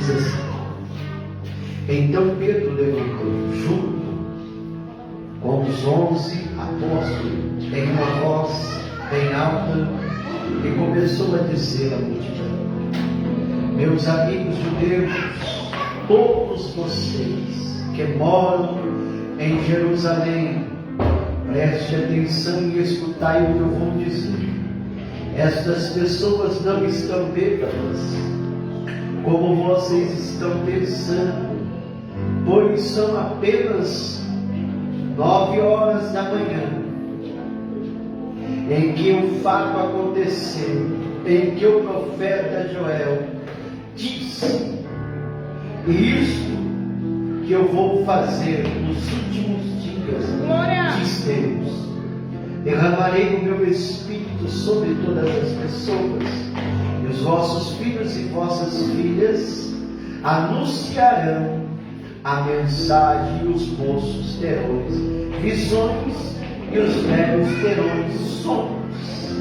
diz assim: então Pedro levantou, junto com os 11 apóstolos, em uma voz bem alta, e começou a dizer à multidão: meus amigos judeus, todos vocês que moram em Jerusalém, preste atenção e escutai o que eu vou dizer. Estas pessoas não estão bêbadas, como vocês estão pensando, pois são apenas 9 horas da manhã, em que o fato aconteceu, em que o profeta Joel disse: e isto que eu vou fazer nos últimos dias, diz Deus, derramarei o meu Espírito sobre todas as pessoas, e os vossos filhos e vossas filhas anunciarão a mensagem, e os moços terão visões, e os velhos terão sonhos.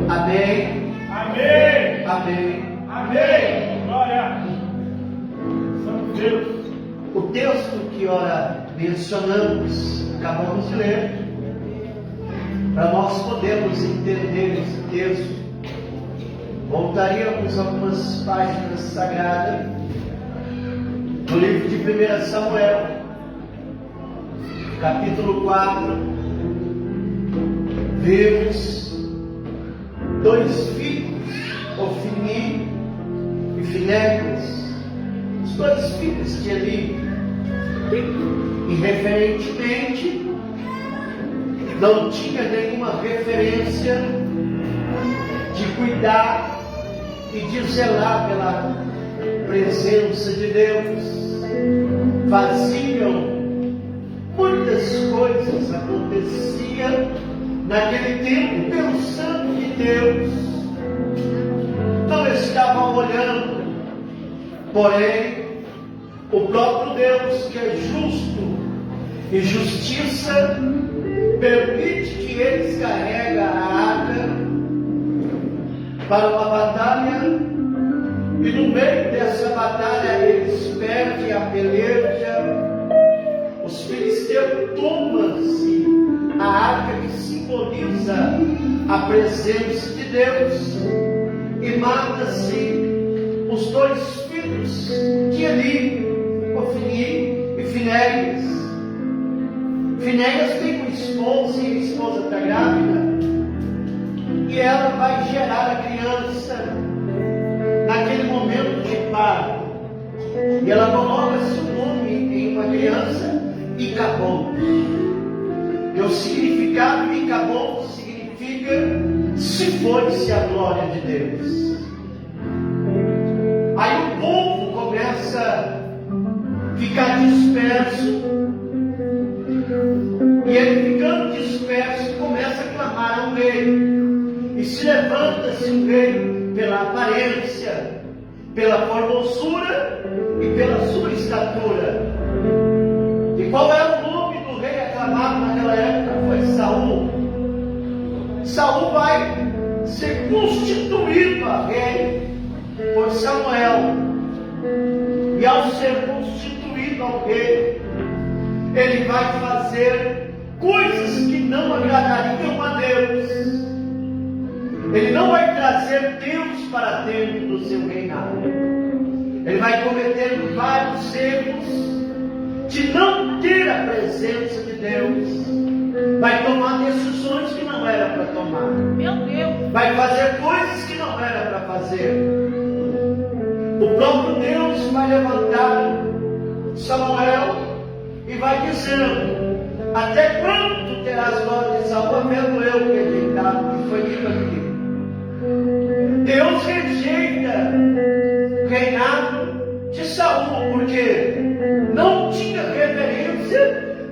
Amém? Amém! Amém! Amém! Glória! Santo Deus! O texto que ora mencionamos, acabamos de ler, para nós podermos entender esse texto, voltaríamos algumas páginas sagradas no livro de 1 Samuel, capítulo 4. Vemos 2 filhos, Ofni e Finéias, os 2 filhos de Eli, irreferentemente, não tinha nenhuma referência de cuidar e de zelar pela presença de Deus. Faziam muitas coisas, aconteciam naquele tempo pelo santo de Deus. Não estavam olhando, porém o próprio Deus, que é justo e justiça, permite que eles carreguem a arca para uma batalha, e no meio dessa batalha eles perdem a peleja. Os filisteus tomam-se a arca, que simboliza a presença de Deus, e mata-se os 2 filhos de Eli, Ofni e Finéias. Finéias tem uma esposa, e a esposa está grávida, e ela vai gerar a criança naquele momento de parto, e ela coloca seu nome em uma criança, Icabod. E o significado de Icabod significa: se foi-se a glória de Deus. Aí o povo começa a ficar disperso, e ele, ficando disperso, começa a clamar ao rei, e se levanta-se o rei pela aparência, pela formosura e pela sua estatura. E qual era o nome do rei aclamado naquela época? Foi Saul. Saul vai ser constituído a rei por Samuel, e ao ser constituído ao rei, ele vai fazer coisas que não agradariam a Deus. Ele não vai trazer Deus para dentro do seu reinado. Ele vai cometer vários erros de não ter a presença de Deus. Vai tomar decisões que não era para tomar. Meu Deus! Vai fazer coisas que não era para fazer. O próprio Deus vai levantar Samuel e vai dizendo: até quando terás glória de Saul, havendo eu rejeitado? E foi dito aqui. Deus rejeita o reinado de Saul, porque não tinha reverência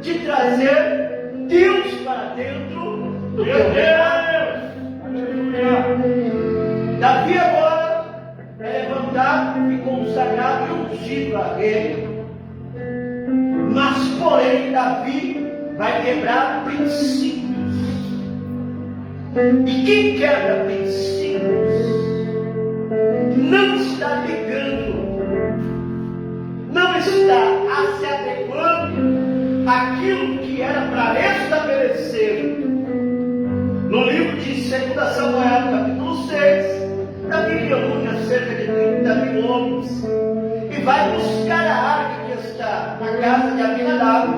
de trazer Deus para dentro do teu reinado. Davi agora é levantado e consagrado e ungido a rei. Mas porém Davi vai quebrar princípios. E quem quebra princípios não está ligando está se adequando àquilo que era para estabelecer. No livro de 2 Samuel, capítulo 6, Davi reúne cerca de 30 mil homens e vai buscar a arca que está na casa de Abinadab.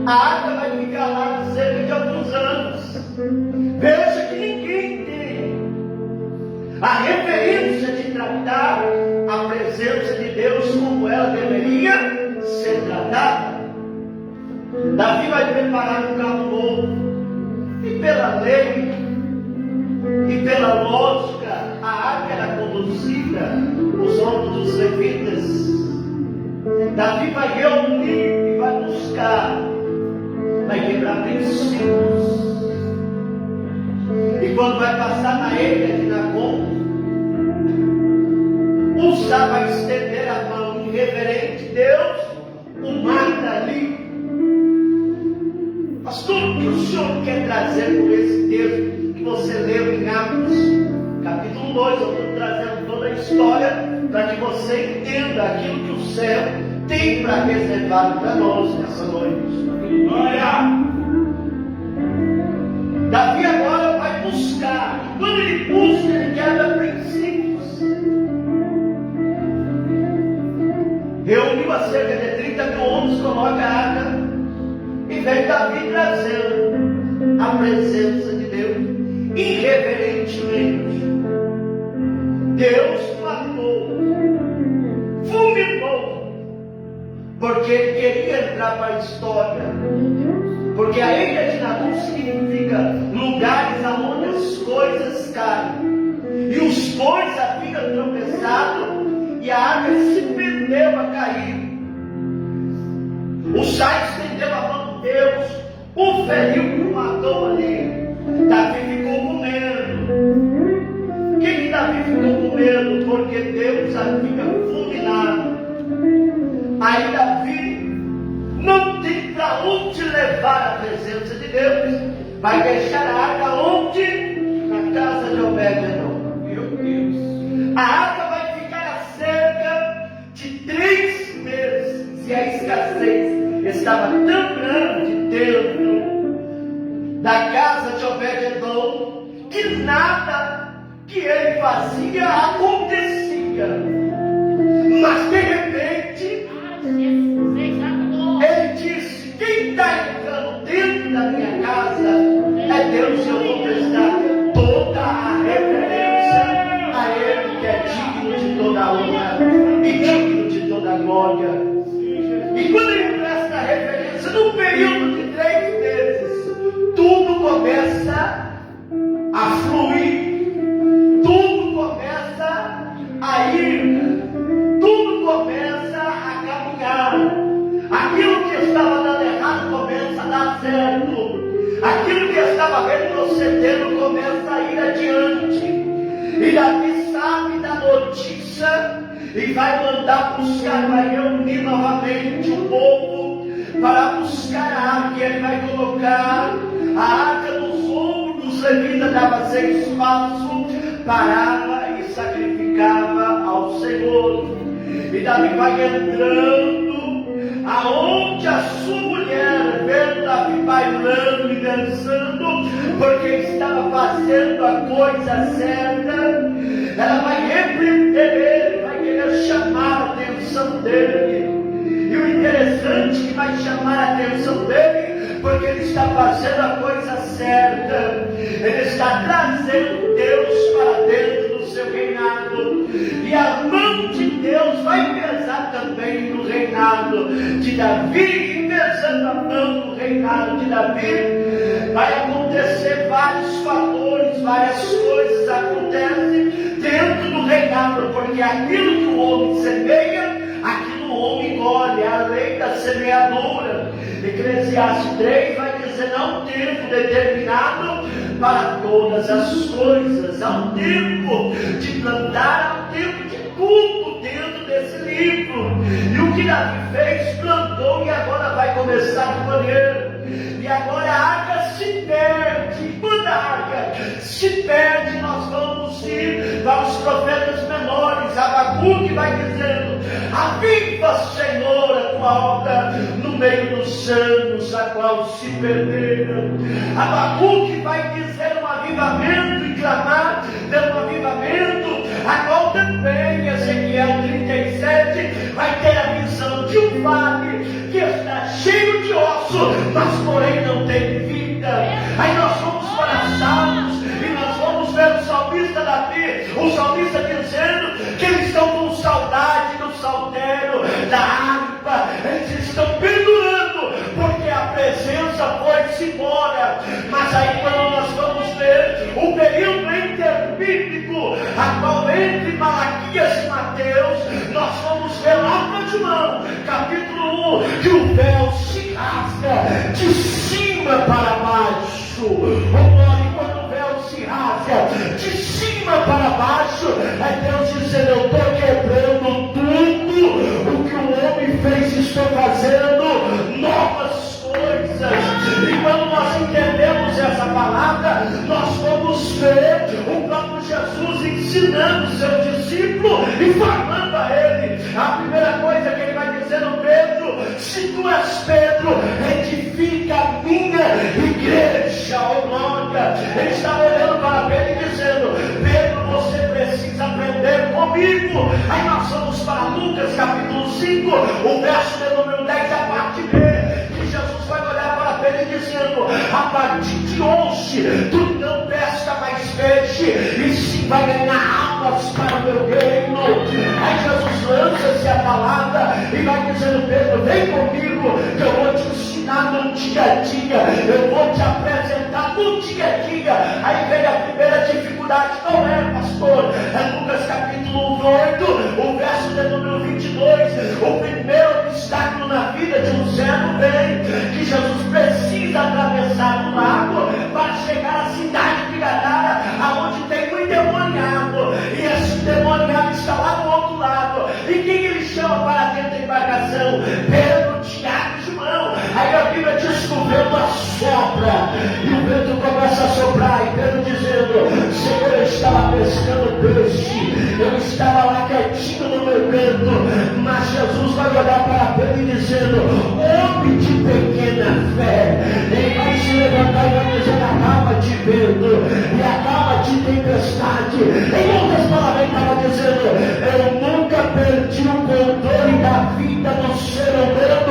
A arca vai ficar lá cerca de alguns anos. Veja que ninguém tem a referência de tratar a presença de Deus como ela deveria ser tratada. Davi vai preparar um carro novo, e pela lei e pela lógica, a arca era conduzida os ombros dos levitas. Davi vai reunir e vai buscar, vai quebrar princípios. E quando vai passar na ilha de Nacon, Uza vai estender a mão irreverente, Deus o mata ali. Mas tudo que o Senhor quer trazer por esse texto que você leu em Atos, capítulo 2, eu estou trazendo toda a história para que você entenda aquilo que o céu tem para reservar para nós nessa noite. Glória! Davi agora vai buscar, e quando ele busca, ele quebra princípios. Reuniu a cerca de 30 mil homens, coloca a arca, e vem Davi trazendo a presença de Deus irreverentemente. Deus matou, fulminou, porque ele queria entrar para a história. Porque a ilha de Nacon significa lugares onde as coisas caem. E os bois haviam tropeçado e a arca se perdeu a cair. O Sai estendeu a mão de Deus, o feriu e o matou ali. Davi ficou com medo. Por que Davi ficou com medo? Porque Deus havia fulminado. Aí Davi não tem para onde levar a presença de Deus. Vai deixar a arca onde? Na casa de Obed-Edom. Meu Deus. A arca vai ficar a cerca de 3 meses. E a escassez estava tão grande dentro da casa de Obed-Edom que nada que ele fazia acontecia. Mas de repente ele disse: quem está entrando dentro da minha casa é Deus, e eu vou prestar toda a reverência a Ele, que é digno de toda a honra e digno de toda a glória. E quando ele presta a reverência, num período de 3 meses, tudo começa a fluir, tudo começa a ir, tudo começa a caminhar. Aquilo que estava dando errado começa a dar certo. Aquilo que estava retrocedendo começa a ir adiante. E Davi sabe da notícia e vai mandar buscar, vai reunir novamente o povo para buscar a arca. Ele vai colocar a arca nos ombros dos levitas, dava sem espaço, parava e sacrificava ao Senhor. E Davi vai entrando aonde a sua mulher, vendo Davi bailando e dançando, porque estava fazendo a coisa certa, ela vai repreender ele, vai querer chamar a atenção dele. E o interessante é que vai chamar a atenção dele, porque ele está fazendo a coisa certa, ele está trazendo Deus para dentro do seu reinado, e a mão de Deus vai pesar também no reinado de Davi, e pesando a mão no reinado de Davi, vai acontecer vários fatores, várias coisas acontecem dentro do reinado, porque aquilo que o homem semeia, aquilo o homem colhe, é a lei da semeadura. Eclesiastes 3 vai dizer: há um tempo determinado para todas as coisas, há um tempo de plantar, há um tempo de tudo dentro desse livro. E o que Davi fez, plantou, e agora vai começar a colher. E agora a arca se perde. Quando a arca se perde, nós vamos ir para os profetas menores. Abacuque vai dizendo: a irmãos, se perderam. Abacuque vai dizer um avivamento e clamar pelo avivamento, a qual também Ezequiel 37 vai ter a visão de um vale que está cheio de osso, mas porém não tem vida. Aí nós vamos para Salmos e nós vamos ver o salmista Davi, o salmista dizendo que eles estão com saudade do saltério, da harpa, eles estão pendurando, porque a presença foi-se embora. Mas aí quando nós vamos ver o período interbíblico, a qual entre Malaquias e Mateus, nós vamos ver lá para João, capítulo 1, que o véu se rasga de cima para baixo. E quando o véu se rasga de cima para baixo, é Deus dizendo: eu estou quebrando tudo o que o homem fez, estou fazendo novas coisas. E quando nós entendemos essa palavra, nós vamos ver o próprio Jesus ensinando o seu discípulo e falando a ele. A primeira coisa que ele vai dizer no Pedro: se tu és Pedro, edifica a minha igreja. Oh glória! Ele está olhando para Pedro e dizendo: Pedro, você precisa aprender comigo. Aí nós vamos para Lucas capítulo 5, o verso de número 10, a parte B, que Jesus vai olhar para Pedro dizendo: a partir de hoje tu não pesca mais peixe, e sim vai ganhar almas para o meu reino. Aí Jesus lança-se a palavra e vai dizendo: Pedro, vem comigo, que eu vou te ensinar no dia a dia, eu vou te apresentar no dia a dia. Aí vem a primeira dificuldade, não é, pastor? É Lucas capítulo 8, o verso de número 22. O primeiro obstáculo na vida de um servo vem, que Jesus precisa atravessar o lago para chegar à cidade de Gadara, aonde tem um endemoniado, e esse endemoniado está lá do outro lado. E quem ele chama para dentro da embarcação? Pedro, Tiago e João. Aí a Bíblia diz que o vento assopra, e o vento começa a soprar, e Pedro dizendo: Senhor, eu estava pescando peixe, eu estava lá quietinho no meu canto. Mas Jesus vai olhar para Pedro e dizendo: homem de pequena fé. Ele vai se levantar e vai dizer: acalma-te vento, e acalma-te tempestade. Em outras palavras, ele estava dizendo: eu nunca perdi o controle da vida do ser humano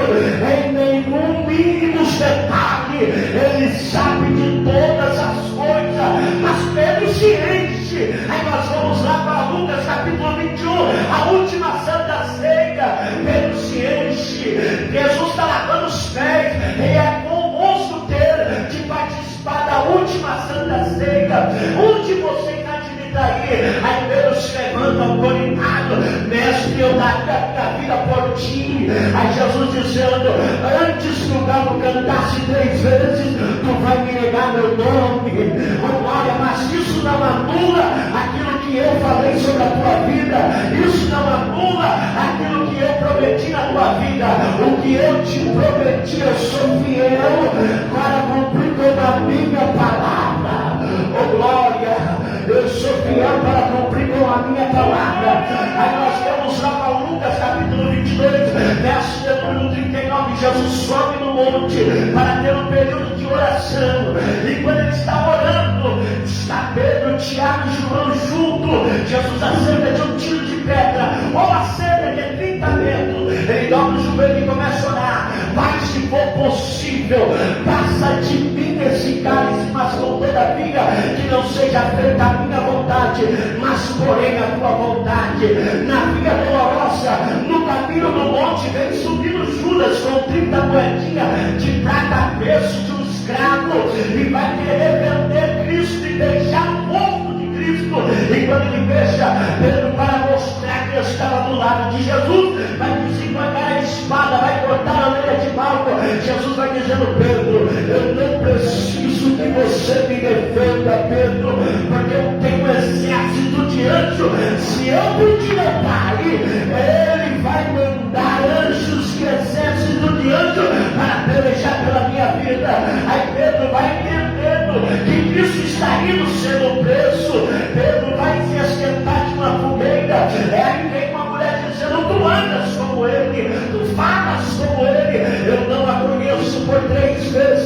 em nenhum mínimo detalhe. Ele sabe de todas as coisas, mas Pedro se enche. Aí nós vamos lá para Lucas capítulo 21, a última santa ceia. Pedro se enche, Jesus está lavando os pés, e é conosco ter de participar da última santa ceia. Onde você está de me trair? Aí Pedro se levanta autorizado: mestre, eu daria a vida por ti. Aí Jesus dizendo: antes que o galo cantasse 3 vezes, tu vai me negar meu nome. Olha, mas isso não anula aquilo que eu falei sobre a tua vida, isso não anula aquilo que eu prometi na tua vida. O que eu te prometi, eu sou fiel para cumprir toda a minha palavra. Oh glória! Eu sou fiel para cumprir com a minha palavra. Aí nós vamos lá para Lucas capítulo 22, verso de número 39. Jesus sobe no monte para ter um período de oração, e quando ele está orando, está Pedro, Tiago e João junto. Jesus acerca de um tiro de pedra, ou acerca de 30 metros. Ele dobra o joelho e começa a orar: Pai, se for possível, passa de mim esse cálice, mas todavia que não seja feita a minha vontade, mas porém a tua vontade. Na via dolorosa, no caminho do monte, vem subindo Judas com 30 moedinhas de prata a preço de um escravo, e vai querer vender Cristo e deixar o povo de Cristo. E quando ele deixa Pedro para mostrar que estava do lado de Jesus, vai desembancar a espada, vai cortar a orelha de Malco. Jesus vai dizendo: Pedro, eu não preciso que você me defenda, Pedro, porque eu tenho um exército de anjos. Se eu pedir ao Pai, Ele vai mandar anjos, que exército de anjos, para pelejar pela minha vida. Aí Pedro vai entendendo que Cristo está indo sendo preso. Pedro vai se esquentar de uma fogueira. Aí vem uma mulher dizendo: tu andas como ele, tu falas como ele. Eu não a conheço por 3 vezes.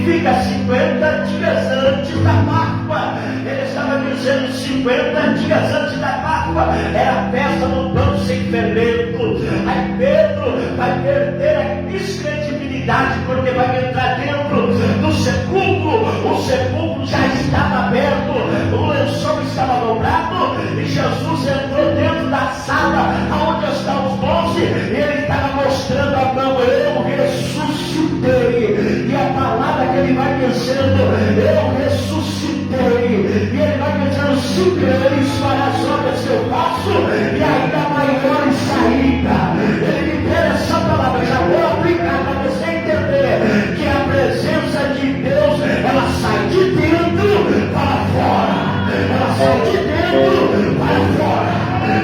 significa 50 dias antes da Páscoa. Ele estava dizendo 50 dias antes da Páscoa era a festa do pão sem fermento. Aí Pedro vai perder a descredibilidade, porque vai entrar dentro do sepulcro. O sepulcro já estava aberto, o lençol estava dobrado, e Jesus entrou dentro da sala onde estão os 12, e ele estava mostrando a mão: eu ressuscitei. E a palavra que ele vai dizendo: eu ressuscitei. E ele vai dizendo: se creres para as obras que eu faço, e ainda maiores saída. Ele me deu essa palavra, já vou aplicar para você entender que a presença de Deus, ela sai de dentro para fora. Ela sai de dentro para fora.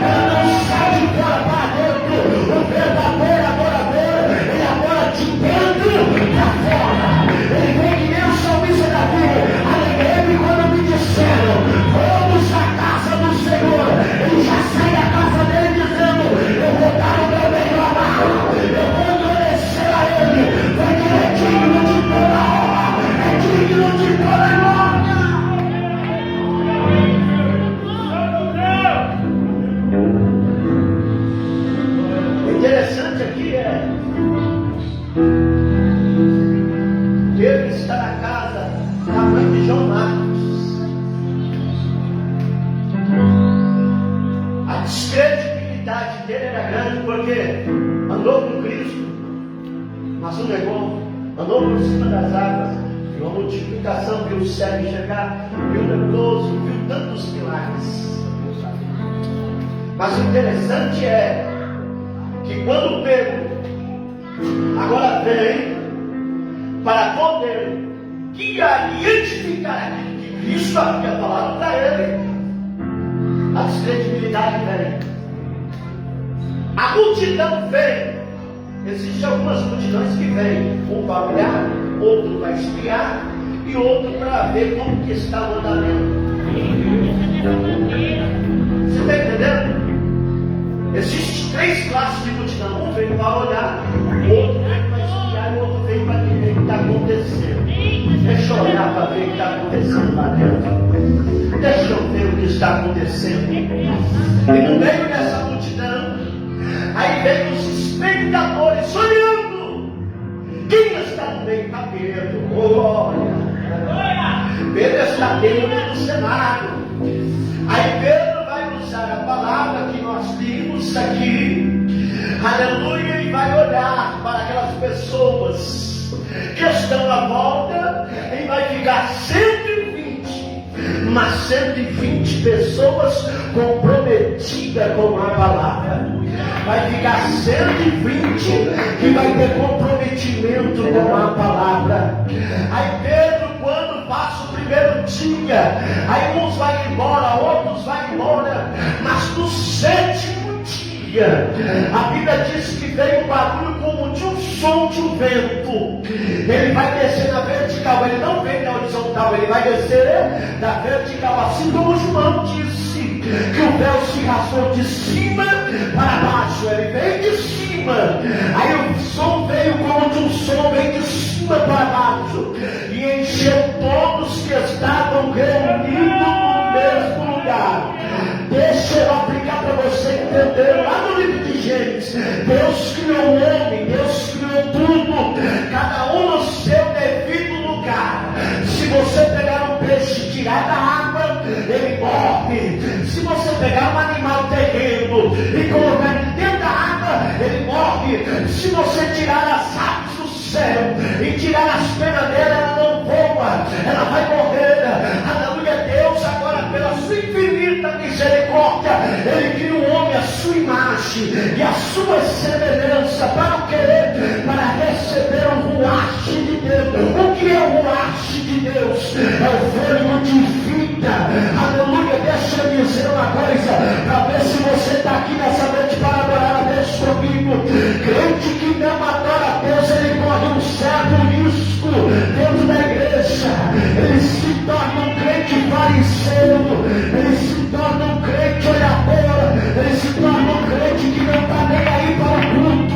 Ela não sai de fora para dentro. O verdadeiro adorador, ele adora de dentro para fora. Ele vem que nem o salmista Davi: alegrei-me quando me disseram, vamos à casa do Senhor. Ele já sai da casa dele dizendo: eu vou dar o meu melhor lá, eu vou endurecer a ele, porque ele é digno de toda honra, é digno de toda glória. O interessante aqui é que ele está na casa da mãe de João Marcos. A descredibilidade dele era grande, porque andou com Cristo, mas não negou, andou por cima das águas, viu a multiplicação, viu o cego enxergar, viu o leproso, viu tantos milagres. Mas o interessante é que quando Pedro agora vem para poder guiar e edificar aquilo que Cristo havia falado para ele, a descredibilidade vem, a multidão vem. Existem algumas multidões que vêm, um para olhar, outro para espiar e outro para ver como que está o andamento. Você está entendendo? Existem 3 classes de multidão: um vem para olhar, o outro vem para espiar e o outro vem para ver o que está acontecendo. Deixa eu olhar para ver o que está acontecendo lá dentro. Deixa eu ver o que está acontecendo. E no meio dessa multidão, aí vem os espectadores olhando. Quem está no meio? Está Pedro. Olha, Pedro está dentro do cenário. Aí Pedro vai usar a palavra que nós vimos aqui, aleluia, e vai olhar para aquelas pessoas que estão à volta, e vai ficar 120, mas 120 pessoas comprometidas com a palavra. Vai ficar 120 que vai ter comprometimento com a palavra. Aí Pedro, quando passa o primeiro dia, aí uns vai embora, outros vai embora, mas no 7º dia, a Bíblia diz que veio um barulho como de um som de um vento. Ele vai descer na vertical, ele não vem na horizontal, ele vai descer na vertical, assim como João disse que o véu se rasgou de cima para baixo. Ele veio de cima, aí o som veio como de um som, veio de cima para baixo, e encheu todos que estavam reunidos no mesmo lugar. Deixa eu aplicar para você entender. Lá no livro de Gênesis, Deus criou o homem, Deus criou tudo, cada um no seu devido lugar. Se você pegar um peixe e tirar da água, ele morre. Se você pegar um animal terreno e colocar ele dentro da água, ele morre. Se você tirar as aves do céu e tirar as penas dela, ela não voa, ela vai morrer. Aleluia. Deus agora, pela sua infinita misericórdia, ele cria o homem à sua imagem e à sua semelhança. Para o querer? Para receber o ruache de Deus. O que é o ruache de Deus? É o fôlego de vida. Aleluia. Deixa eu dizer uma coisa, para ver se você está aqui nessa noite para adorar a Deus comigo. Crente que não adora a Deus, ele corre um certo risco dentro da igreja. Ele se torna um crente fariseu, ele se torna um crente olhador, ele se torna um crente que não está nem aí para o culto.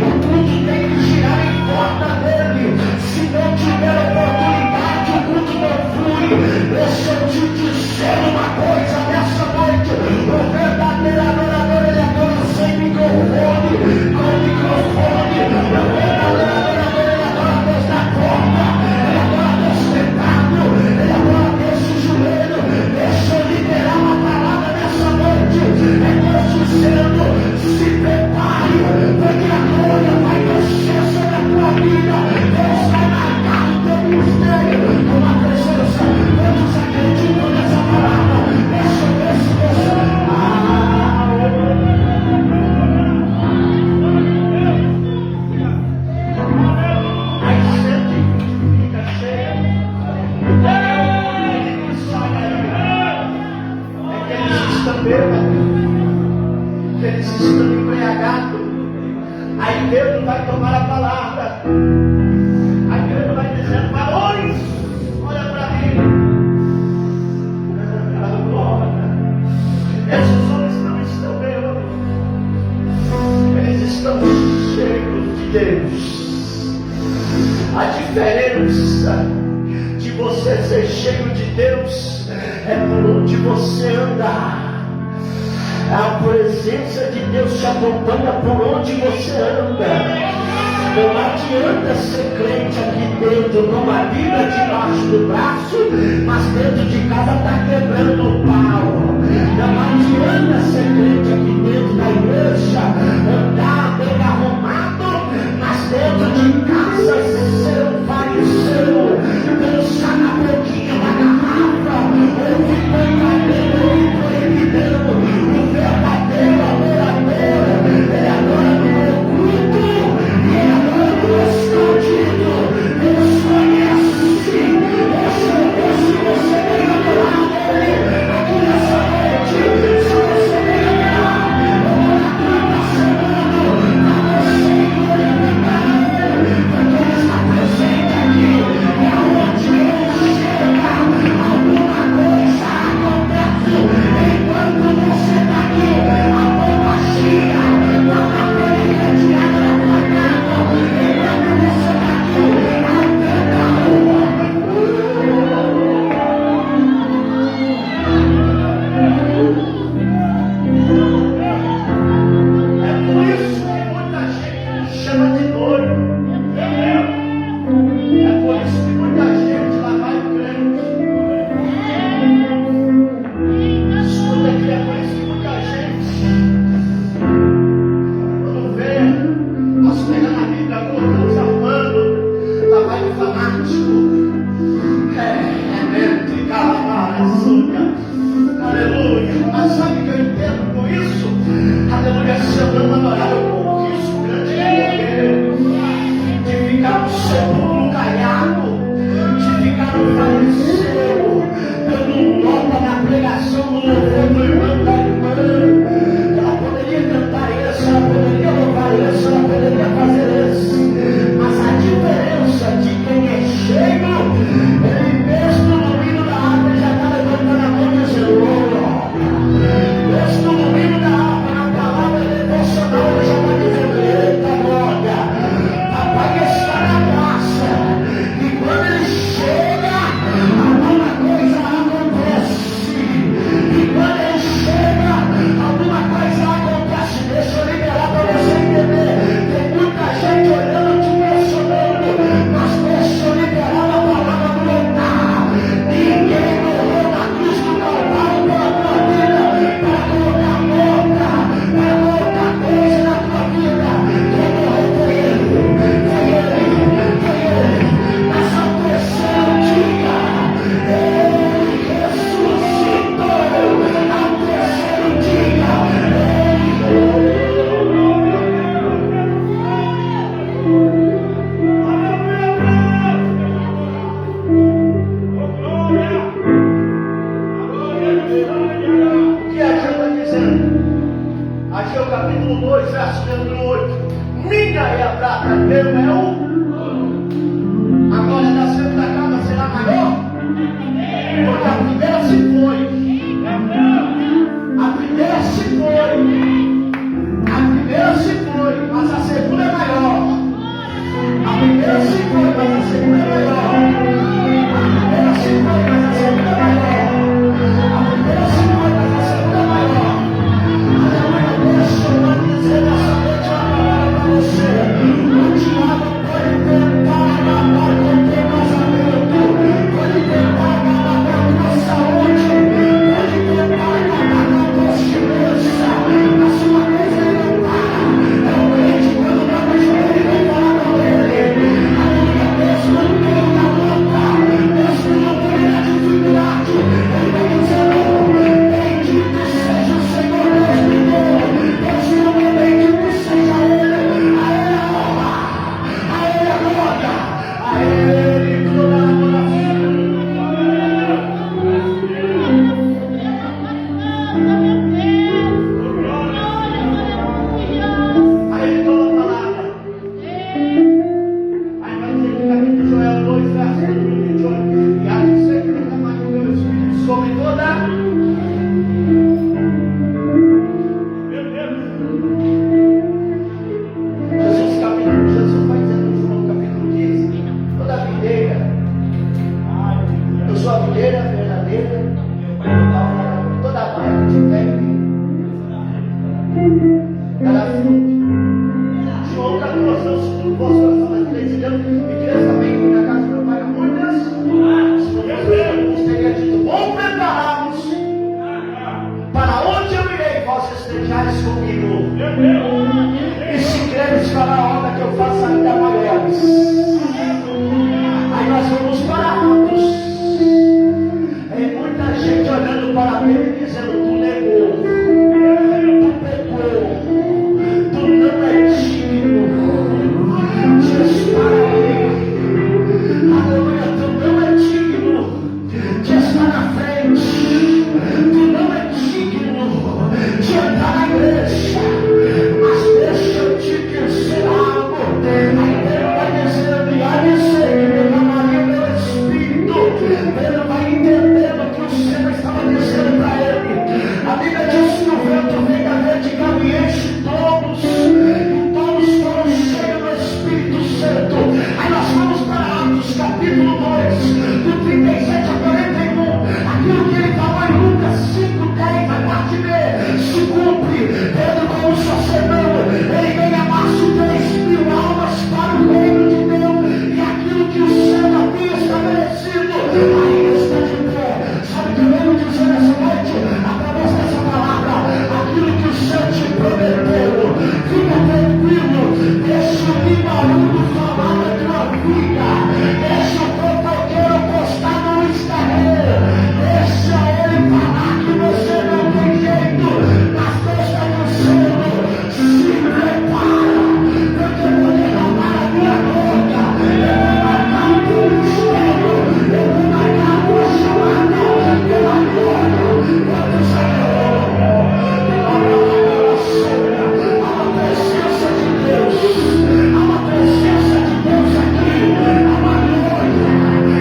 O culto tem que girar em volta dele. Se não tiver oportunidade Pedro vai tomar a palavra. Aí Pedro vai dizendo: varões, olha para mim. Esses homens não estão bêbados, eles estão cheios de Deus. A diferença de você ser cheio de Deus é por onde você andar. A presença de Deus te acompanha por onde você anda. Não adianta ser crente aqui dentro, numa Bíblia debaixo do braço, mas dentro de casa está quebrando o pau. Não adianta ser crente aqui dentro da igreja, andar bem arrumado, mas dentro de casa ser um fariseu, dançar na boquinha da garrafa, ouvir cantadeiro e proibidão. O verdadeiro adorador, ele adora no oculto, ele adora no escondido. Deus conhece, se você tem adorado ele aqui nessa noite, se você tem adorado, ora a semana, a você glorificado, porque ele está presente aqui, é onde ele chega, alguma coisa acontece enquanto você está aqui, a bomba gira, não há polícia de água na tua casa, enquanto você está aqui, aumenta o É por isso que muita gente nos chama de doido. É por isso que muita gente lá vai crente. Escuta aqui, é por isso que muita gente, quando vê nós pegando a Bíblia, colocando, se arrumando, lá vai o fanático. Mente, calma, aleluia. Mas sabe o que eu entendo com isso? Aleluia, se eu não adorar, eu corro um risco grande de morrer, de ficar no sepulcro caiado, de ficar no fariseu, dando nota na pregação do louvor do irmão da irmã. Ela poderia cantar isso, ela poderia louvar isso, ela poderia fazer isso, mas a diferença de quem é cheio, ele mesmo no hino da água já está levantando a mão e dizendo: mesmo no hino da água, na palavra devocional, ele já está dizendo: eita glória, papai está na graça. E quando ele chega, alguma coisa acontece. E quando ele chega, alguma coisa acontece. Deixa eu liberar para você entender. Tem muita gente olhando, te pressionando, mas deixa eu liberar a palavra do altar. Ninguém morreu na cruz do Calvário pela tua vida para colocar boca, para colocar coisa na tua vida. Quem morreu foi ele, foi ele, foi ele. Mas ao terceiro dia, ele ressuscitou. Ao terceiro dia, o que a gente está dizendo? Ageu capítulo 2, verso número 8. Minha é a prata, meu é o. A glória da segunda casa será maior, porque a primeira se foi. A primeira se foi. A primeira se foi, mas a segunda é maior. A primeira se foi, mas a segunda é maior. A primeira se foi, mas a segunda é maior. A primeira se foi, mas a segunda é maior. Aleluia, deixa eu dizer nessa noite uma palavra para você. O diabo vosso coração nas igrejas de Deus, e Deus também, na casa do meu pai, há muitas. Jesus teria dito: vou preparar-vos para onde eu irei, vós estejares comigo. E se creres para a obra que eu faço ainda maiores. Aí nós vamos para Atos. Muita gente olhando para ele e dizendo: tu negou, tu pecou, tu não é digno de estar ali. Aleluia, tu não é digno de estar na frente, tu não é digno de entrar na igreja. Mas deixa eu te dizer algo. Aí Pedro vai dizendo: e a dizer que derramaria meu Espírito. Pedro vai entendendo que o Senhor estava dizendo para ele. A Bíblia diz que o vento vem da vertical e enche todos, e todos foram cheios do Espírito Santo. Aí nós vamos para Atos capítulo 2, do 37 a 41. Aquilo que ele falou em Lucas 5:10, a parte B, se cumpre. Pedro, como sacerdote, ele vem a março 3.000 almas para o reino de Deus, e aquilo que o céu havia estabelecido ainda está de pé. Sabe o que eu venho dizer nessa noite? Através dessa palavra, aquilo que o céu te prometeu, fica tranquilo. Deixa o barulho falar da tua vida, deixa o fofoqueiro postar no Instagram, deixa ele falar que você não tem jeito, mas deixa dizendo: se prepara, porque eu vou derramar a minha boca, eu vou marcar o teu mistério, eu vou marcar a tua chamada pela glória do Senhor. Há uma presença de Deus, há uma presença de Deus aqui, há uma glória,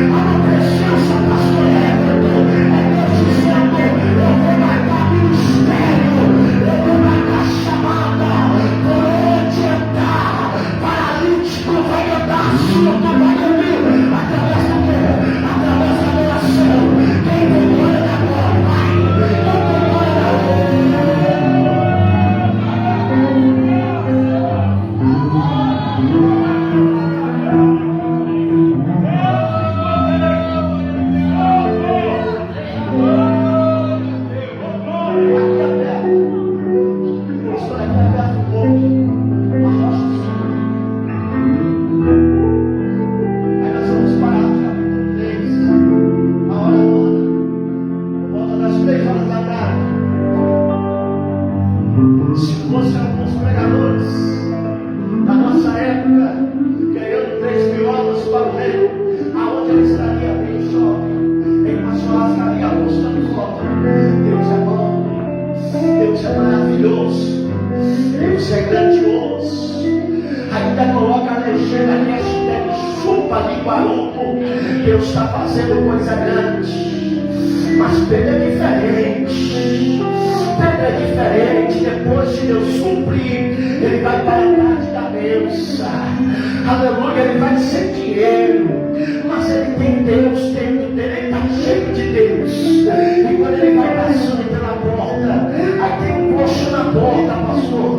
há uma presença, pastor Everton. É Deus dizendo: eu vou marcar ministério, eu vou marcar chamada. Por onde andar, paralítico vai andar, surdo vai ouvir, através do quê? Através da adoração. Quem tem glória da glória, vai. Quem tem glória da glória. Aqui aberto, pastor, aqui aberto um pouco, a rocha do Senhor. Aí nós vamos para Atos capítulo 3, a hora nona, por volta das 3 horas da tarde. Se fossem alguns pregadores da nossa época, ganhando 3.000 almas para o reino, aonde ele estaria bem jovem, em uma churrascaria apostando foto. Deus é bom, Deus é maravilhoso, Deus é grandioso. Ainda coloca a legenda hashtag chupa Linguaruco. Deus está fazendo coisa grande. Mas Pedro é diferente. Pedro é diferente. Depois de Deus cumprir, ele vai para a tarde da bênção. Aleluia, ele vai ser dinheiro. Mas ele tem Deus dentro dele, ele está cheio de Deus. E quando ele vai passando pela porta, aí tem um coxo na porta, pastor.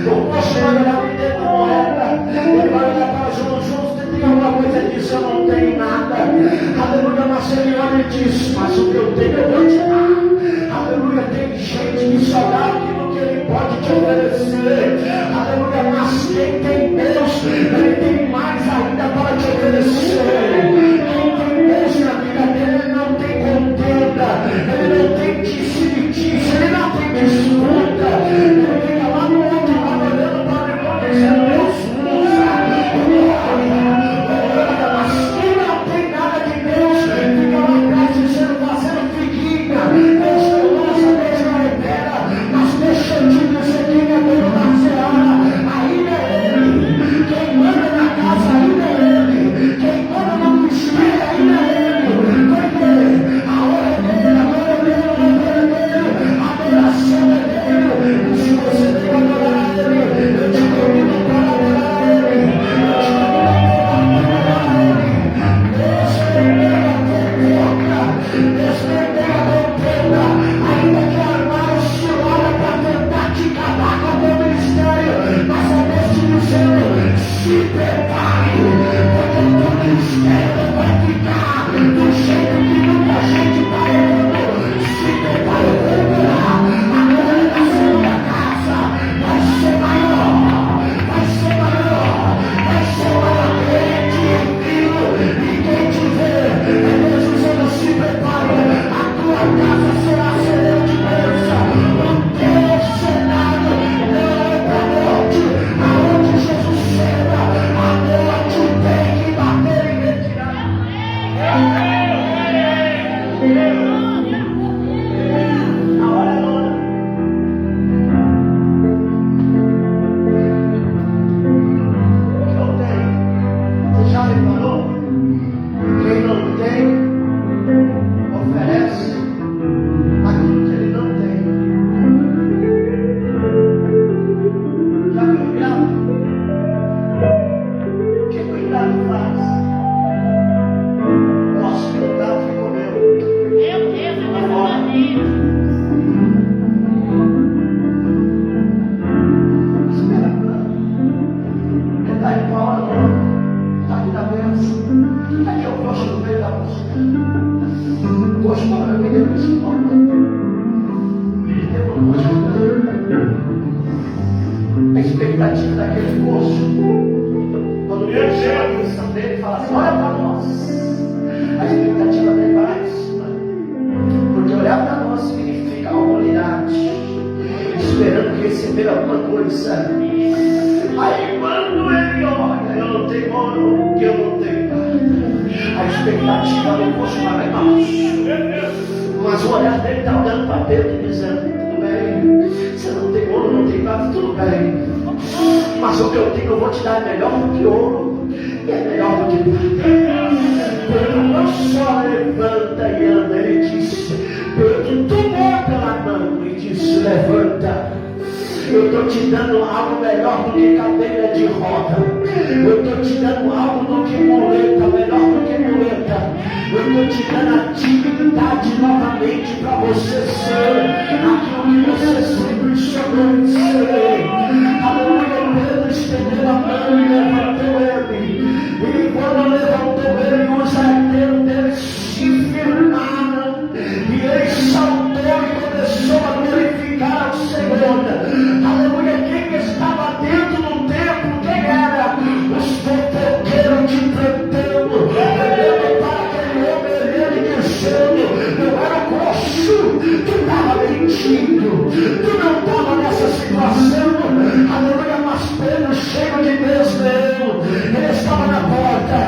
O coxo vai olhar para dentro da moeda. Ele vai olhar para João: você tem alguma coisa disso? Eu não tenho nada. Aleluia, mas ele olha e diz: mas o que eu tenho eu vou te dar. Aleluia, tem gente que só dá aquilo que ele pode te oferecer. Aleluia, mas quem tem Deus, ele tem mais ainda para te oferecer. Quem tem Deus na vida dele, ele não tem contenda, ele não tem disse-me-disse, ele não tem disputa. Ele fica lá no outro lado olhando para o irmão dizendo: Deus usa, olha, mas quem não tem nada de Deus, fica lá atrás dizendo, fazendo figuinha. Deus não usa, Deus não libera, mas deixa eu te dizer: quem é dono da seara, ainda é ele. Quem manda na daquele poço, quando Deus chama a atenção dele e fala assim: olha para nós, a expectativa dele vai lá em cima, porque olhar para nós significa a humanidade esperando receber alguma coisa. Aí quando ele olha, eu não tenho ouro, eu não tenho nada, a expectativa do poço vai lá embaixo. Mas o olhar dele está olhando para Deus e dizendo: tudo bem, você não tem ouro, não tem nada, tudo bem, mas o que eu tenho eu vou te dar é melhor do que ouro, e é melhor do que nada. Pedro não só levanta e anda, ele disse, Pedro tomou pela mão e disse: levanta, eu estou te dando algo melhor do que cadeira de roda, eu estou te dando algo do que muleta, melhor do que muleta, eu estou te dando a dignidade novamente para você ser aquilo que você sempre sonhou em ser. Aleluia. Pedro estendeu a mão e levantou ele, e quando levantou ele, os arqueiros dele se firmaram, e ele saltou e começou a glorificar ao Senhor. Aleluia. Quem estava dentro do templo? Quem era? Os fofoqueiros de plantão, olhando para aquele homem, ele dizendo: não era o coxo, tu estava mentindo, tu não estava nessa situação. Aleluia. Mas Pedro, cheio de Deus mesmo, ele estava na porta.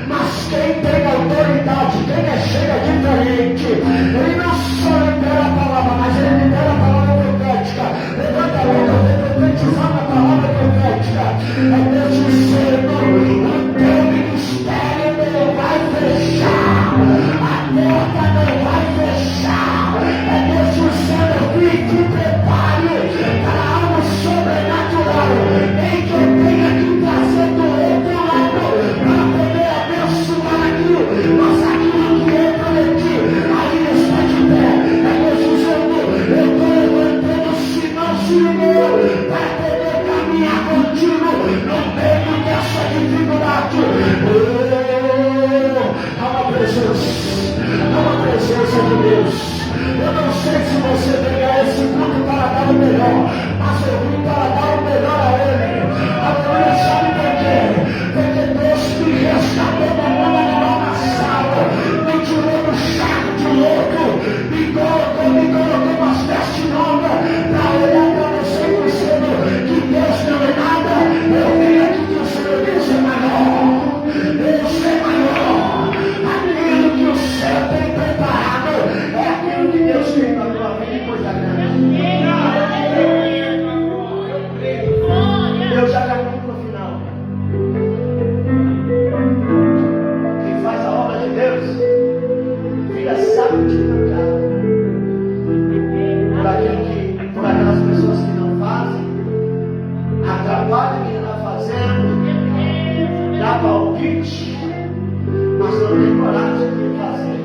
Mas quem tem autoridade, quem é cheio diferente, ele não só libera a palavra, mas ele libera a palavra profética. Levanta a mão, eu vou profetizar a palavra profética. É Deus dizendo: o teu ministério não vai fechar, a porta não vai fechar. É Deus dizendo: fique prepare para algo sobrenatural, em que eu tenha que trazer do outro lado para poder abençoar aquilo, mas aquilo que eu prometi ainda está de pé. É Deus dizendo: eu estou levantando sinal, Senhor, para poder caminhar contigo no meio dessa dificuldade. Há uma presença de Deus. Eu não sei se você veio a esse culto para dar o melhor, mas eu vim para dar o melhor a Ele. Aleluia. Sabe por quê? Porque Deus me resgatou da mão animal na sala, me tirou do chaco de louco, me colocou umas vestes novas para olhar para você dizendo que Deus não é nada. Eu vim aqui dizendo: Deus é maior, Deus é maior. Aquilo que o céu tem preparado é aquilo que Deus tem para a tua vida e coisa grande. Eu já caminho para o final. Quem faz a obra de Deus vira saco de pancada por aquelas pessoas que não fazem, atrapalha quem está fazendo, dá palpite, mas não tem coragem de fazer.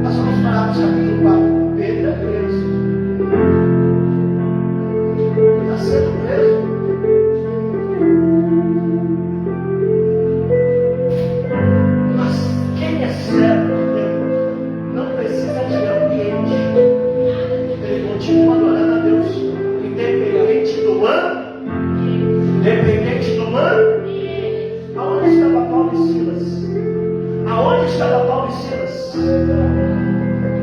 Nós vamos parar no capítulo 4. Pedro é preso. Está sendo preso. Mas quem é servo de Deus não precisa de ambiente. Ele continua adorando a Deus, independente do ano. Independente do ano. Aonde estava Paulo e Silas? Aonde estava Paulo e Silas?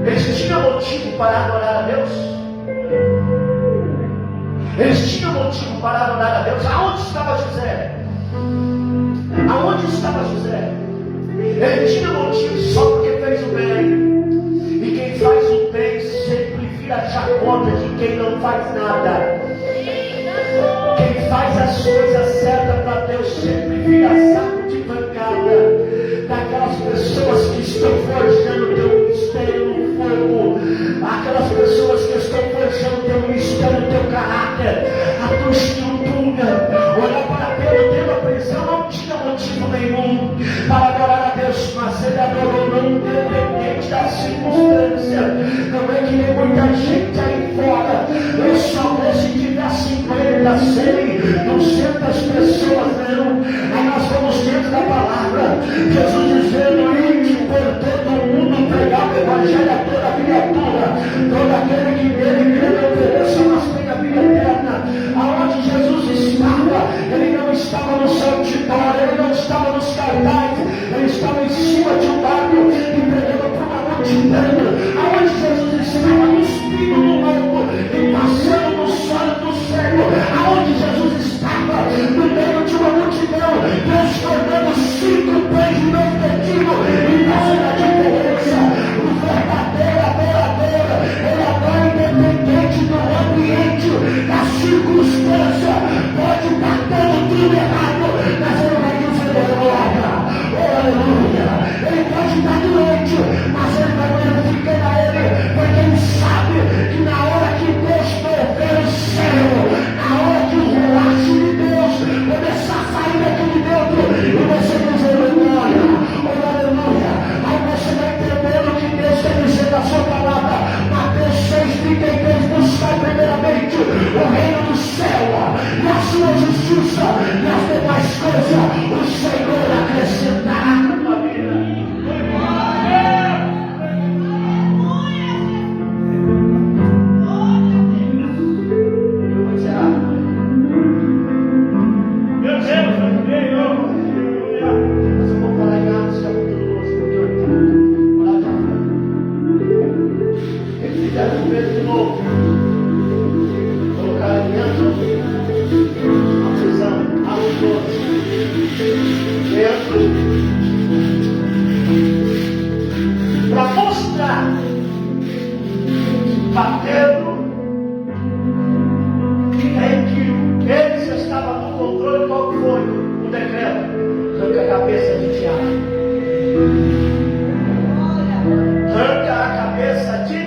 Eles tinham motivo para adorar a Deus? Eles tinham motivo para adorar a Deus? Aonde estava José? Aonde estava José? Ele tinha motivo só porque fez o bem. E quem faz o bem sempre vira chacota de quem não faz nada. Quem faz as coisas certas para Deus sempre vira saco de pancada daquelas pessoas que estão forjando teu ministério no fogo, aquelas pessoas que estão forjando teu ministério, teu caráter, a tua estrutura. Olhar para Pedro dentro da prisão não tinha motivo nenhum para adorar a Deus, mas ele adorou não independente da circunstância. Não é que nem muita gente aí fora. Eu só vou se tiver 50, 100, 200 pessoas, não. Aí nós vamos dentro da palavra. Jesus dizendo: ide por todo mundo, pregar o evangelho a toda criatura. Todo aquele que nele crê não pereça, mas tenha vida eterna. estava nos cartazes, ele estava em cima de um barco e pregando para uma multidão. Aonde Jesus estava cuspindo no louco e passando no sono do cego. Aonde Jesus estava no meio de uma multidão, transformando 5 pães de não perdido e fazendo a diferença. O verdadeiro adorador, ele adora independente do ambiente, da circunstância. Pode estar dando tudo errado, mas ele vai dizer glória. Oh, aleluia. Ele pode estar doente, mas ele vai glorificar a ele, porque ele sabe que na hora que Deus mover o céu, na hora que o relaxe de Deus começar a sair daqui de dentro, e você dizer glória, oh, aleluia. Aí você vai entender o que Deus quer dizer na sua palavra. Mateus 6,33, buscar primeiramente o reino do céu e a sua justiça, e as demais coisas o Senhor acrescentará na tua vida. Para mostrar para Pedro que eles estavam no controle. Qual foi o decreto? Arranca a cabeça de Tiago, arranca a cabeça de,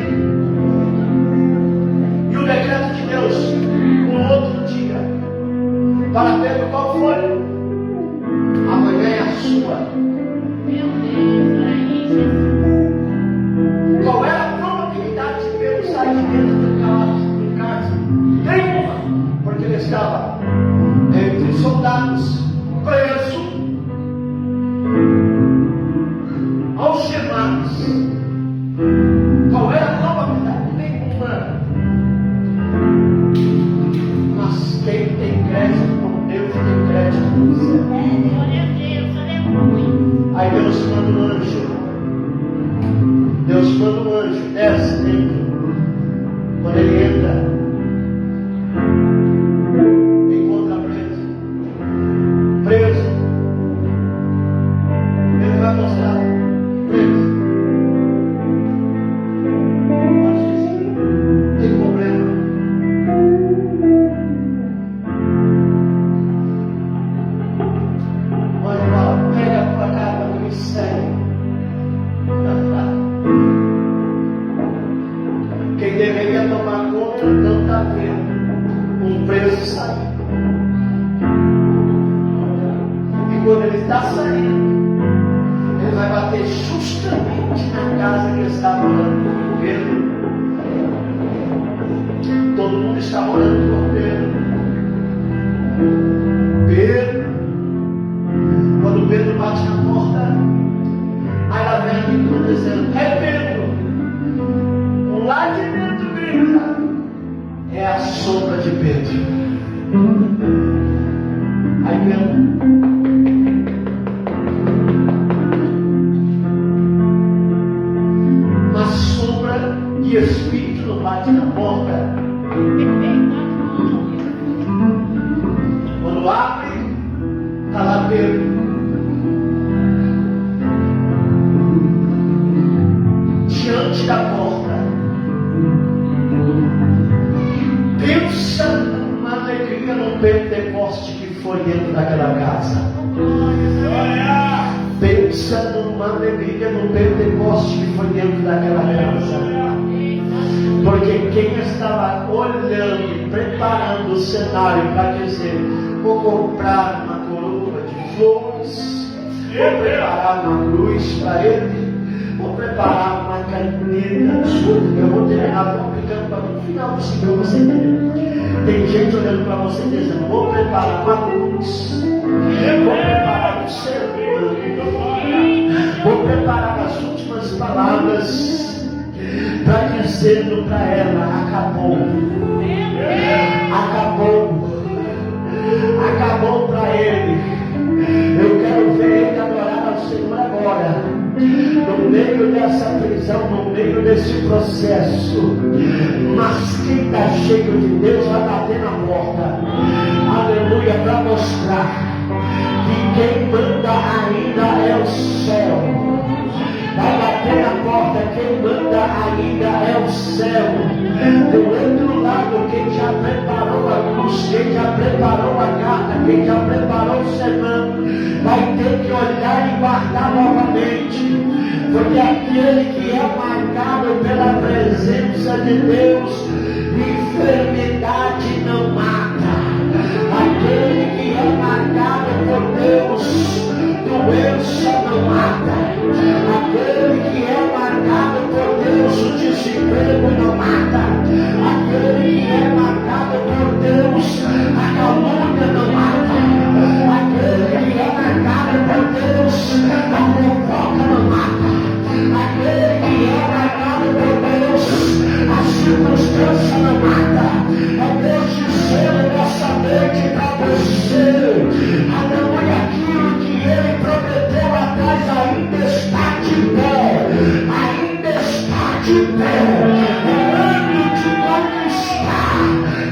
e o decreto de Deus no outro dia para Pedro, qual foi? Amanhã é a sua. Qual era a probabilidade de Pedro sair de dentro do cárcere? Nenhuma, porque ele estava entre soldados, preso, algemados. Qual era a probabilidade? Nenhuma. Mas quem tem crédito com Deus tem crédito com o céu. Aí Deus manda um anjo. Deus manda um anjo, desce dentro. Quando ele entra, encontra preso. Ele vai mostrar preso. Mas diz, tem problema. Mas fala, pega a tua capa do mistério. Quem deveria tomar conta não está vendo um preso sair. E quando ele está saindo, ele vai bater justamente na casa que ele está morando com Pedro. Todo mundo está morando com Pedro. Quando Pedro bate na porta, aí lá vem a menina dizendo: é Pedro. Lá de dentro grita: é a sombra de Pedro. Aí Pedro, uma sombra e espírito não bate na porta. Quando abre, está lá Pedro. Diante da porta. Pensa numa alegria no Pentecoste que foi dentro daquela casa. Pensa numa alegria no Pentecoste que foi dentro daquela casa. Porque quem estava olhando e preparando o cenário para dizer: vou comprar uma coroa de flores, vou preparar uma cruz para ele, vou preparar uma caneta. Eu vou terminar complicando para no final do Senhor você entender. Tem gente olhando para você dizendo: vou preparar uma cruz, vou preparar um sermão, vou preparar as últimas palavras para dizendo para ela: acabou, acabou, acabou para ele. Eu quero no meio dessa prisão, no meio desse processo. Mas quem está cheio de Deus vai bater na porta, aleluia, para mostrar que quem manda ainda é o céu. Vai bater na porta, quem manda ainda é o céu. Do outro lado, quem já preparou a cruz, quem já preparou a carta, quem já preparou o sermão, vai ter que olhar e guardar novamente. Porque aquele que é marcado pela presença de Deus, enfermidade não mata. Aquele que é marcado por Deus, doença não mata. Aquele que é marcado por Deus, o desemprego não mata. Aquele que é marcado por Deus, a calúnia não mata. Aquele que é marcado por Deus, a fofoca não mata. Aquele que é marcado por Deus, a circunstância não mata. É Deus dizendo nessa noite para você, aleluia, aquilo que Ele prometeu atrás ainda está de pé, ainda está de pé. É ano de conquistar,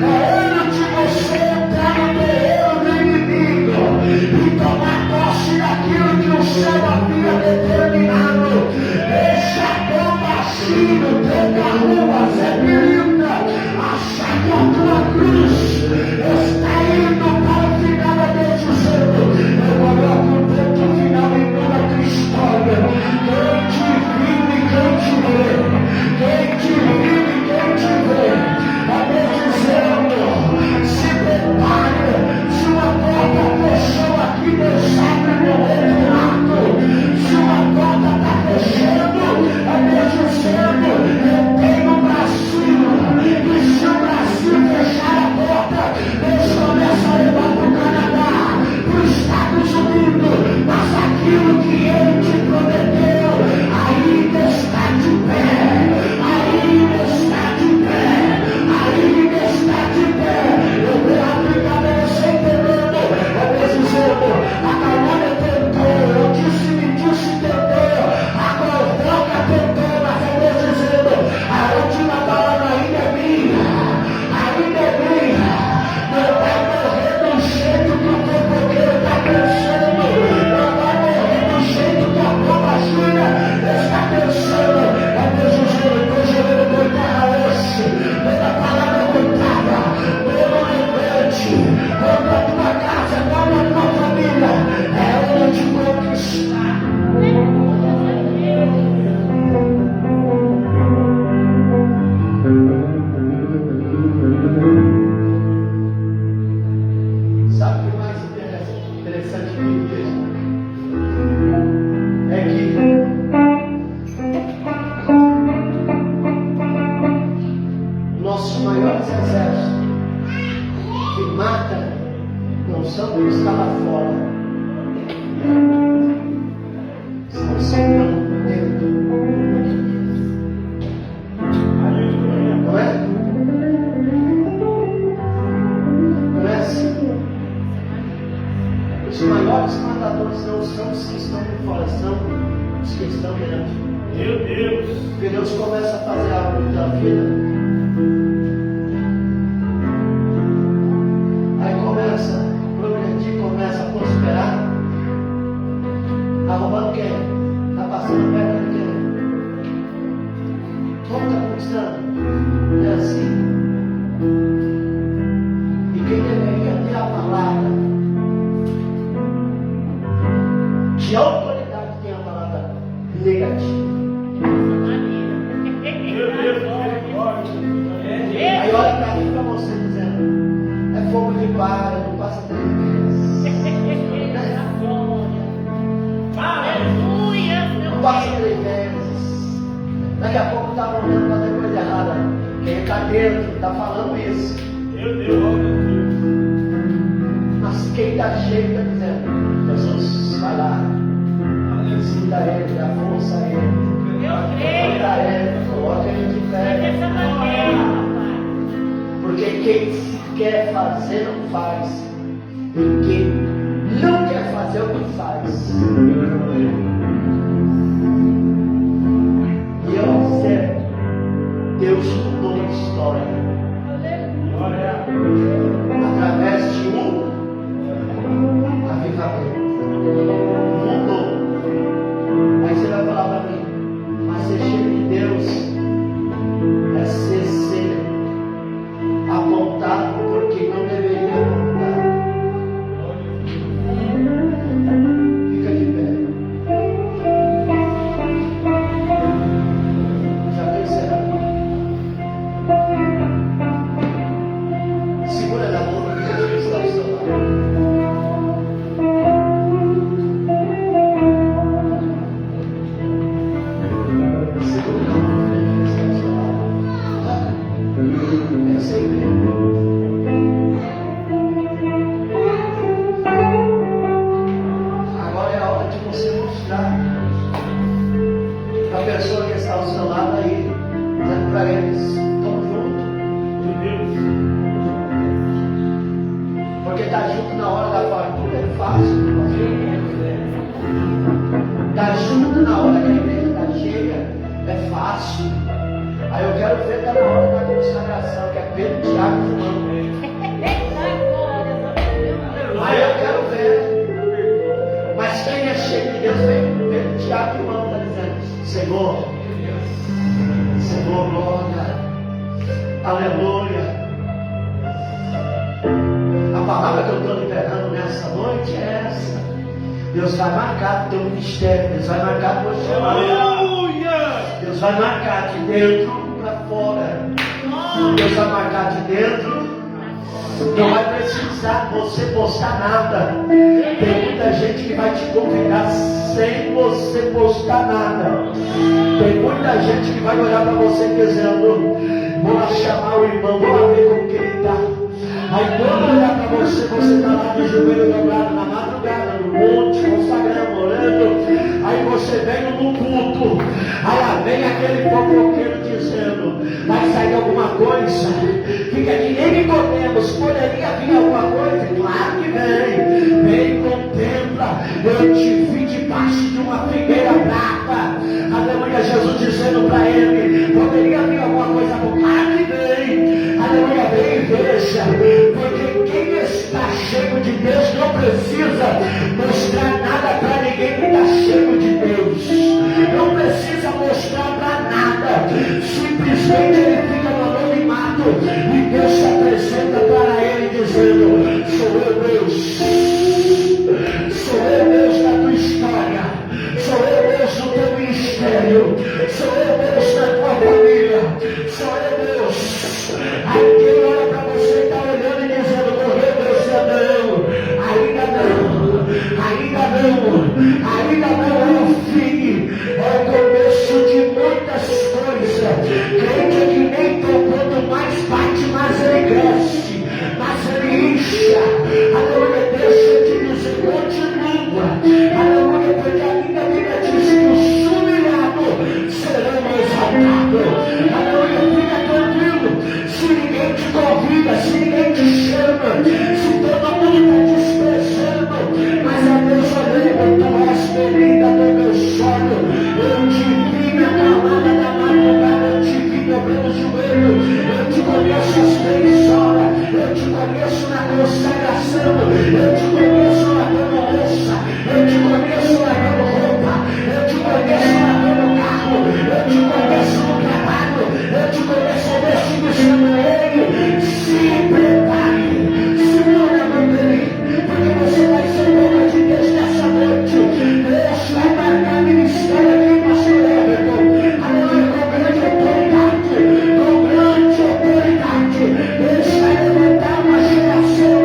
é ano de você entrar no terreno do inimigo e tomar posse daquilo que o céu havia determinado. Deixa teu baixinho, teu carruas, é período, achar que a tua cruz está indo para o final da dizendo, eu coloco um ponto final em toda a tua história. Quem te viu e quem te vê, quem te viu e quem te vê, é Deus dizendo, se prepare, se uma porta fechou aqui, Deus abre no outro lado. Se uma porta está fechando, é Deus dizendo, eu tenho um Brasil, e se o Brasil fechar a porta, Deus começa a levar para o Canadá, para os Estados Unidos, mas aquilo que Ele te prometeu ainda está de pé, ainda está de pé, ainda está de pé. Eu vou abrir cabeça entendendo, é Deus dizendo, a calúnia tentou, eu disse, me disse, tentou, a fofoca tentou, mas é Deus dizendo, a última palavra ainda é minha, ainda é minha. Não vai morrer do jeito que o fofoqueiro está pensando, não vai morrer do jeito que a própria Júlia está pensando. É Deus dizendo, estou jogando por terra hoje, toda palavra contada, todo levante, contra a tua casa, contra a tua família, é hora de conquistar. Sabe o que mais interessante aqui é que nossos maiores exércitos que matam não são os que estão lá fora, são os que estão dentro. Não é? Não é assim. Os maiores matadores não são os que estão por fora, são os que estão dentro. Meu Deus. Porque Deus começa a fazer algo na vida. Aí começa a progredir, começa a prosperar. Está roubando quem? Está passando perto de quem? Como está conquistando? É assim. E quem deveria ter a palavra, que autoridade tem a palavra negativa. Meu Deus, misericórdia. Aí olha para mim, para você dizendo, é fogo de palha, não passa 3 meses. Não passa 3 meses. Daqui a pouco está morrendo fazer coisa errada. Quem está dentro está falando isso. Meu Deus. Mas quem está cheio está dizendo, Jesus, vai lá. Sinta Ele, dá força a Ele. Sinta Ele, coloca Ele de pé. Porque quem quer fazer não faz. E quem não quer fazer o que faz. ajuda na hora que a igreja está cheia, é fácil. Aí eu quero ver até na hora da consagração, que é Pedro, Tiago e João. Aí eu quero ver. Mas quem é cheio de Deus vem Pedro, Tiago e João, está dizendo: Senhor, Senhor, glória, aleluia. A palavra que eu estou liberando nessa noite é essa. Deus vai marcar o teu ministério, Deus vai marcar o teu chamado, Deus vai marcar de dentro para fora, Deus vai marcar de dentro. Não vai precisar você postar nada. Tem muita gente que vai te convidar sem você postar nada. Tem muita gente que vai olhar para você dizendo: vou lá chamar o irmão, vou lá ver como que ele está. Aí quando olhar para você, você está lá de joelho dobrado na madrugada, no monte, consagrando, orando. Aí você vem no culto. Aí lá vem aquele fofoqueiro dizendo: vai sair alguma coisa? Fica que nem Nicodemos, poderia vir alguma coisa? Claro que vem. Vem e contempla. Eu te vi debaixo de uma figueira brava. Aleluia, Jesus dizendo para ele: poderia vir alguma coisa? Claro que vem. Aleluia, vem e veja. Porque quem está cheio de Deus não precisa mostrar nada para ninguém que está cheio de Deus. Não precisa mostrar para nada. Simplesmente ele fica no anonimato e Deus se apresenta para ele dizendo: sou eu Deus. Sou eu Deus da tua história. Sou eu Deus do teu ministério. Sou eu Deus da tua família. Sou eu Deus. Aí quem olha para você está olhando e dizendo: morreu Deus, não. Ainda não. Ainda não. Ainda não é o fim. É o começo de muitas coisas. Crente é que nem quanto mais bate, mais ele cresce, mais ele incha. Aleluia, deixa eu te dizer, continua. Aleluia, porque a minha Bíblia diz que os humilhados serão exaltados. Aleluia, fica tranquilo. Se ninguém te convida, se ninguém te chama, se todo mundo está desprezando, mas a Deus olhando, tu és ferida do meu sono. Eu te vi na calada da madrugada, eu te vi dobrando o joelho, eu te conheço às 3 horas, eu te conheço na consagração, eu te conheço lavando louça, eu te conheço lavando roupa, eu te conheço lavando carro, eu te conheço no trabalho, eu te conheço nesse me chama ele. Se prepare, segura a mão dele, porque você vai ser boca de Deus nessa noite. Deus vai marcar ministério aqui, pastor Everton. Aleluia, com grande autoridade, com grande autoridade. Deus vai levantar uma geração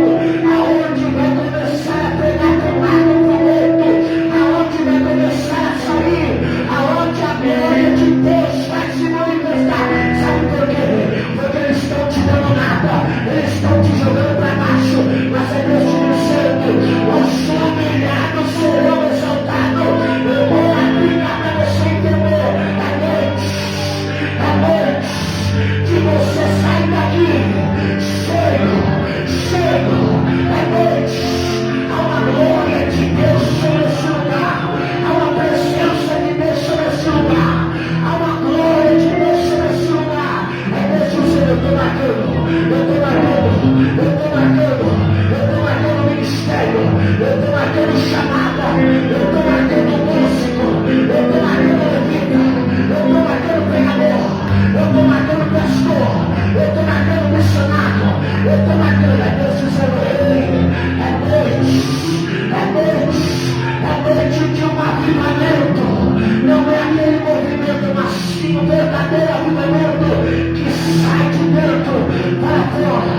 aonde vai começar a pregar com água com leito, aonde vai começar a sair, aonde a glória de Deus vai se manifestar. Sabe por quê? Porque eles estão te dando nada, eles estão te jogando para baixo, mas é Deus te dizendo: os humilhados serão exaltados. Eu vou aplicar para você entender. É noite que você sai daqui cheio. É noite. Há uma glória de Deus sobre esse lugar, há uma presença de Deus sobre esse lugar, há uma glória de Deus sobre esse lugar. É Deus dizendo: eu estou marcando ministério, eu estou marcando chamada, eu estou marcando músico, eu estou marcando levita, eu estou marcando pregador, eu estou marcando pastor, eu estou marcando missionário, eu estou marcando. É Deus dizendo: é noite de um avivamento. Não é aquele movimento, mas sim um verdadeiro avivamento que sai de dentro para fora.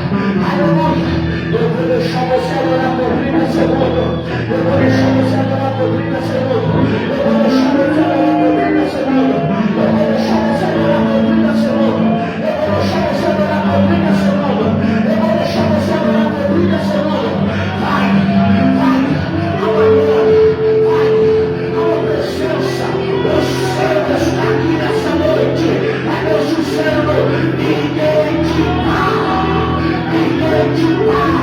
Aleluia. Eu vou deixar você adorar por 30 segundos. Eu vou deixar você adorar por 30 segundos. Eu vou deixar você adorar por 30 segundos. Eu vou deixar você adorar por 30 segundos. Eu vou deixar você adorar por 30 segundos. Eu vou deixar você adorar por 30 segundos. Vai. Há uma glória. Vai. Há uma presença. O céu está aqui nessa noite. É Deus dizendo: ninguém te para. Ninguém te para.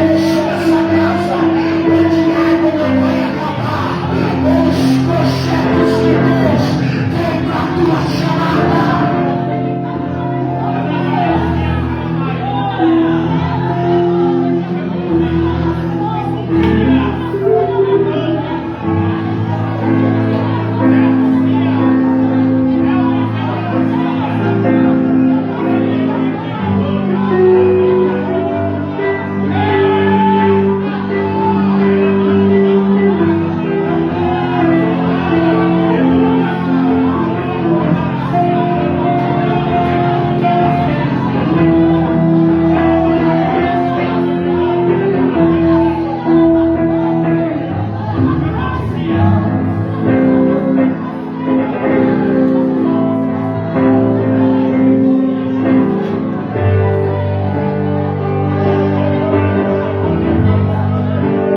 Aleluia.